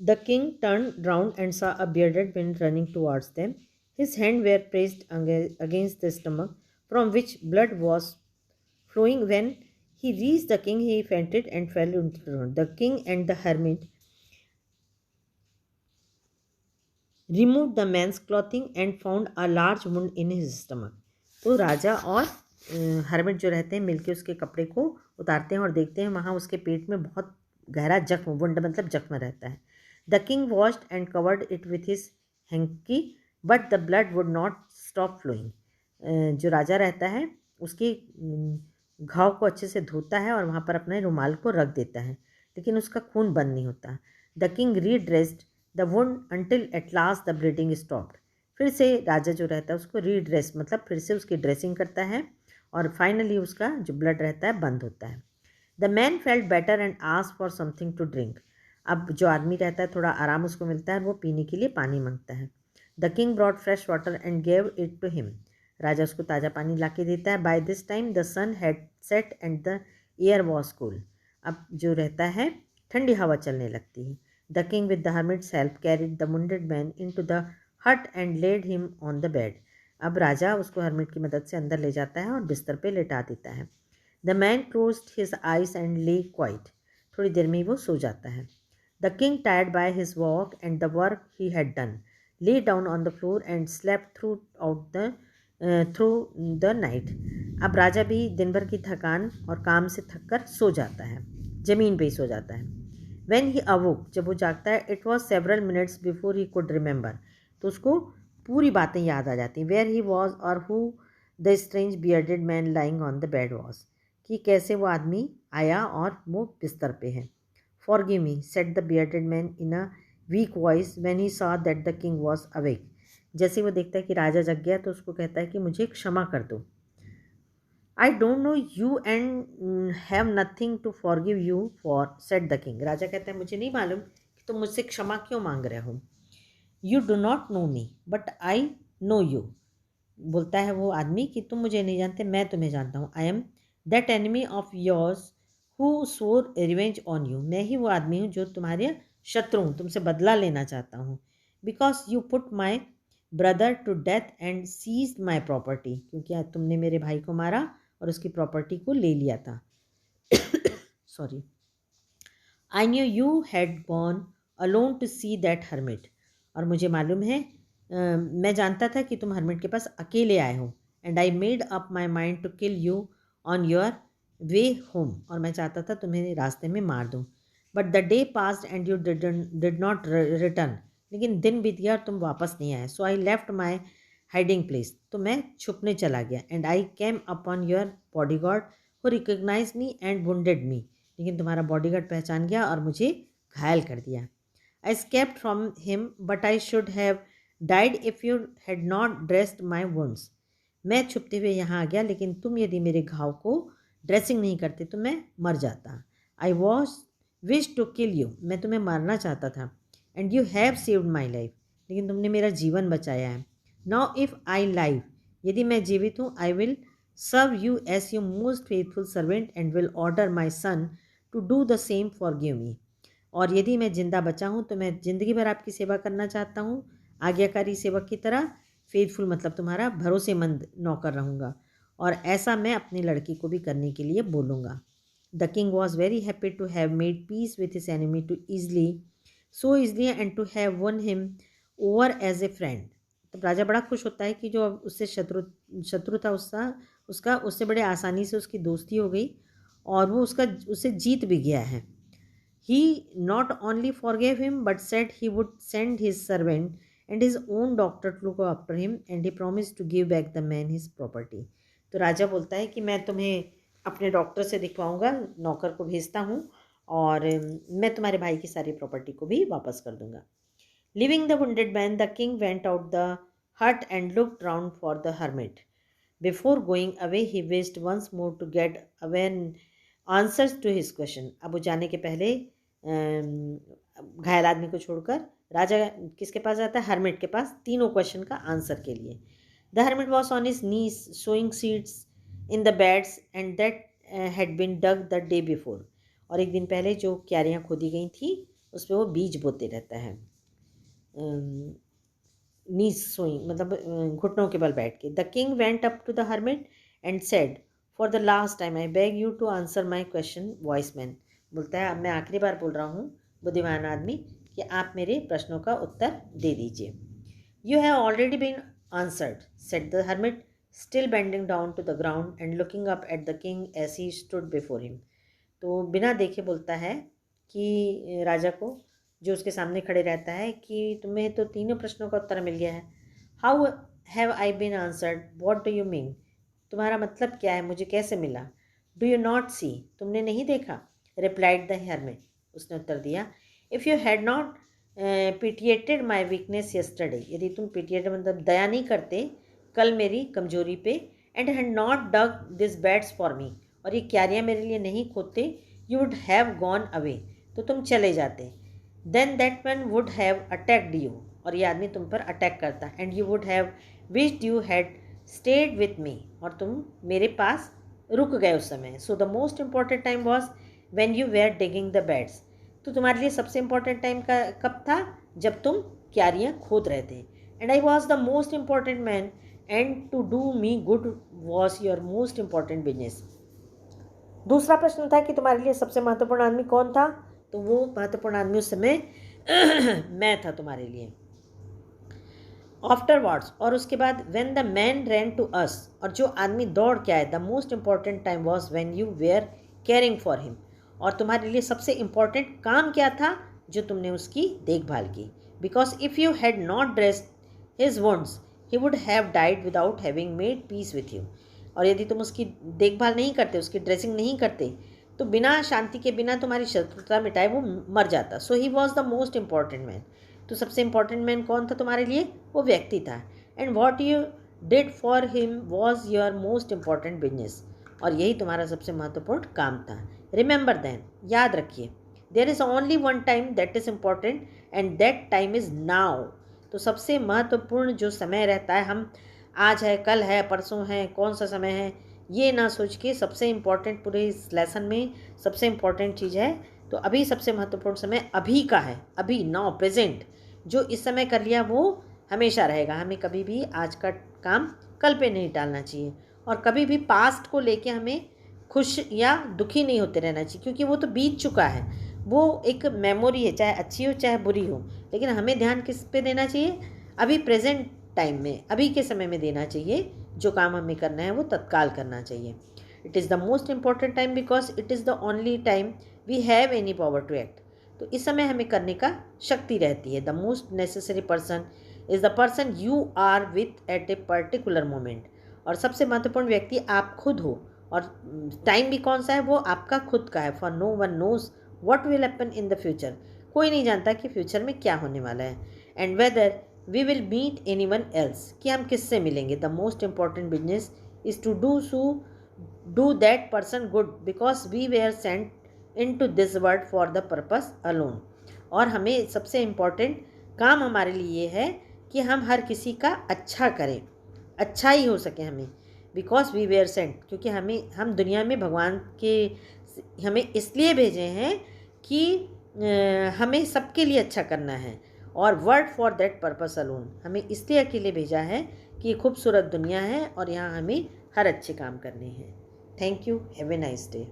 The king turned round and saw a bearded man running towards them. His hands were pressed against the stomach, from which blood was flowing. When he reached the king, he fainted and fell into the ground. The king and the hermit removed the man's clothing and found a large wound in his stomach. तो राजा और hermit जो रहते हैं मिलके उसके कपड़े को उतारते हैं और देखते हैं वहाँ उसके पेट में बहुत गहरा जख्म, वुंड मतलब जख्म रहता है. The king washed and covered it with his hanky but the blood would not stop flowing. जो राजा रहता है उसके घाव को अच्छे से धोता है और वहाँ पर अपने रुमाल को रख देता है, लेकिन उसका खून बंद नहीं होता. The king redressed the wound until at last the bleeding stopped. फिर से राजा जो रहता है उसको रीड्रेस मतलब फिर से उसकी ड्रेसिंग करता है और फाइनली उसका जो ब्लड रहता है बंद होता है. The man felt better and asked for something to drink. अब जो आदमी रहता है थोड़ा आराम उसको मिलता है और वो पीने के लिए पानी मांगता है. The king brought fresh water and gave it to him. राजा उसको ताज़ा पानी ला के देता है. By this time the sun had set and the air was cool. अब जो रहता है ठंडी हवा चलने लगती है. The king with the hermit's help carried the wounded man into the hut and laid him on the bed. अब राजा उसको हर्मिट की मदद से अंदर ले जाता है और बिस्तर पे लेटा देता है. The man closed his eyes and ले क्वाइट. थोड़ी देर में ही वो सो जाता है. The king tired by his walk and the work he had done lay down on the floor and slept through the night. अब राजा भी दिन भर की थकान और काम से थक कर सो जाता है, ज़मीन पे ही सो जाता है. When he awoke, जब वो जागता है, it was several minutes before he could remember. तो उसको पूरी बातें याद आ जाती हैं. Where he was or who the strange bearded man lying on the bed was. कि कैसे वो आदमी आया और वो बिस्तर पे है. Forgive me, said the bearded man in a weak voice when he saw that the king was awake. जैसे वो देखता है कि राजा जग गया तो उसको कहता है कि मुझे क्षमा कर दो. I don't know you and have nothing to forgive you for, said the king. राजा कहता है मुझे नहीं मालूम कि तुम मुझसे क्षमा क्यों मांग रहे हो. You do not know me, but I know you. बोलता है वो आदमी कि तुम मुझे नहीं जानते, मैं तुम्हें जानता हूँ. I am that enemy of yours who swore revenge on you. मैं ही वो आदमी हूँ जो तुम्हारे शत्रु हूँ, तुमसे बदला लेना चाहता हूँ. Because you put my brother to death and seized my property. क्योंकि तुमने मेरे भाई को मारा और उसकी प्रॉपर्टी को ले लिया था. Sorry. I knew you had gone alone to see that hermit. और मुझे मालूम है मैं जानता था कि तुम हर्मिट के पास अकेले आए हो. And I made up my mind to kill you on your way home. और मैं चाहता था तुम्हें रास्ते में मार दूँ. But the day passed and you did not return. लेकिन दिन बीत गया और तुम वापस नहीं आए. So I left my hiding place. तो मैं छुपने चला गया. And I came upon your bodyguard who recognize me and wounded me. लेकिन तुम्हारा बॉडीगार्ड पहचान गया और मुझे घायल कर दिया. I escaped from him but I should have died if you had not dressed my wounds. मैं छुपते हुए यहाँ आ गया, लेकिन तुम यदि मेरे घाव को ड्रेसिंग नहीं करते तो मैं मर जाता. I was wish to kill you. मैं तुम्हें मारना चाहता था. And you have saved my life. लेकिन तुमने मेरा जीवन बचाया है. नाउ इफ़ आई लाइव, यदि मैं जीवित हूँ, I will serve you as you most faithful servant and will order my son to do the same forgive me. और यदि मैं जिंदा बचा हूँ तो मैं ज़िंदगी भर आपकी सेवा करना चाहता हूँ, आज्ञाकारी सेवक की तरह. फेथफुल मतलब तुम्हारा भरोसेमंद नौकर रहूँगा. और ऐसा मैं अपनी लड़की को भी करने के लिए बोलूँगा. The king was very happy to have made peace with his enemy to so easily and to have won him over as a friend. तो राजा बड़ा खुश होता है कि जो उससे शत्रु था उसका उससे बड़े आसानी से उसकी दोस्ती हो गई और वो उससे जीत भी गया है. He not only forgave him but said he would send his servant and his own doctor to look after him and he promised to give back the man his property. तो राजा बोलता है कि मैं तुम्हें अपने डॉक्टर से दिखवाऊंगा, नौकर को भेजता हूँ और मैं तुम्हारे भाई की सारी प्रॉपर्टी को भी वापस कर दूंगा. Leaving the wounded man, the king went out the hut and looked round for the hermit. Before going away, he wished once more to get answers to his question. अब वो जाने के पहले घायल आदमी को छोड़कर राजा किसके पास जाता है? हर्मिट के पास, तीनों क्वेश्चन का आंसर के लिए. The hermit was on his knees sowing seeds in the beds and that had been dug the day before. और एक दिन पहले जो क्यारियाँ खोदी गई थी उस पर वो बीज बोते रहता है, नीज सोइंग मतलब घुटनों के बल बैठ के। The king went up to the hermit and said, for the last time I beg you to answer my question wise man. बोलता है अब मैं आखिरी बार बोल रहा हूँ बुद्धिमान आदमी कि आप मेरे प्रश्नों का उत्तर दे दीजिए। You have already been answered said the hermit, still bending down to the ground and looking up at the king as he stood before him. तो बिना देखे बोलता है कि राजा को, जो उसके सामने खड़े रहता है, कि तुम्हें तो तीनों प्रश्नों का उत्तर मिल गया है। How have I been answered, what do you mean, तुम्हारा मतलब क्या है, मुझे कैसे मिला। डू यू नॉट सी, तुमने नहीं देखा। रिप्लाइड द हर्मिट, उसने उत्तर दिया, if you had not pitied my weakness yesterday, यदि तुम पिटिएटेड मतलब दया नहीं करते कल मेरी कमजोरी पे, and had not dug this beds for me, और ये क्यारियाँ मेरे लिए नहीं खोदते, you would have gone away, तो तुम चले जाते। Then that man would have attacked you, और ये आदमी तुम पर अटैक करता, and you would have wished you had stayed with me, और तुम मेरे पास रुक गए उस समय। So the most important time was when you were digging the beds, तो तुम्हारे लिए सबसे इम्पॉर्टेंट टाइम का कब था, जब तुम क्यारियाँ खोद रहे थे। And I was the most important man and to do me good was your most important business. दूसरा प्रश्न था कि तुम्हारे लिए सबसे महत्वपूर्ण आदमी कौन था, तो वो महत्वपूर्ण आदमी उस समय मैं था तुम्हारे लिए। आफ्टरवर्ड्स, और उसके बाद, when the man ran to us, और जो आदमी दौड़ के आए, the most important time was when you were caring for him, और तुम्हारे लिए सबसे इम्पॉर्टेंट काम क्या था, जो तुमने उसकी देखभाल की। Because if you had not dressed his wounds he would have died without having made peace with you, और यदि तुम उसकी देखभाल नहीं करते, उसकी ड्रेसिंग नहीं करते, तो बिना शांति के, बिना तुम्हारी शत्रुता मिटाए वो मर जाता। So he was the most important man, तो सबसे इम्पॉर्टेंट मैन कौन था तुम्हारे लिए, वो व्यक्ति था। And what you did for him was your most important business, और यही तुम्हारा सबसे महत्वपूर्ण काम था। रिमेंबर देन, याद रखिए, there is only one time that is important and that time is now, तो सबसे महत्वपूर्ण जो समय रहता है, हम आज है, कल है, परसों है, कौन सा समय है, ये ना सोच के सबसे इम्पॉर्टेंट पूरे इस लेसन में सबसे इम्पॉर्टेंट चीज़ है, तो अभी सबसे महत्वपूर्ण समय अभी का है, अभी, नाउ, प्रेजेंट। जो इस समय कर लिया वो हमेशा रहेगा। हमें कभी भी आज का काम कल पे नहीं टालना चाहिए, और कभी भी पास्ट को लेके हमें खुश या दुखी नहीं होते रहना चाहिए, क्योंकि वो तो बीत चुका है, वो एक मेमोरी है, चाहे अच्छी हो चाहे बुरी हो, लेकिन हमें ध्यान किस पे देना चाहिए, अभी प्रेजेंट टाइम में, अभी के समय में देना चाहिए। जो काम हमें करना है वो तत्काल करना चाहिए। It is the most important time because it is the only time we have any power to act, तो इस समय हमें करने का शक्ति रहती है। The most necessary person is the person you are with at a particular moment, और सबसे महत्वपूर्ण व्यक्ति आप खुद हो, और टाइम भी कौन सा है, वो आपका खुद का है। For no one knows what will happen in the future, कोई नहीं जानता कि फ्यूचर में क्या होने वाला है। And whether we will meet anyone else, कि हम किससे मिलेंगे। The most important business is to do that person good because we were sent into this world for the purpose alone, और हमें सबसे इम्पॉर्टेंट काम हमारे लिए ये है कि हम हर किसी का अच्छा करें, अच्छा ही हो सके हमें, बिकॉज वी वेयर सेंट, क्योंकि हम दुनिया में भगवान के हमें इसलिए भेजे हैं कि हमें सबके लिए अच्छा करना है, और word for that purpose alone, हमें इसलिए अकेले भेजा है कि ये खूबसूरत दुनिया है और यहाँ हमें हर अच्छे काम करने हैं। Thank you, have a nice day.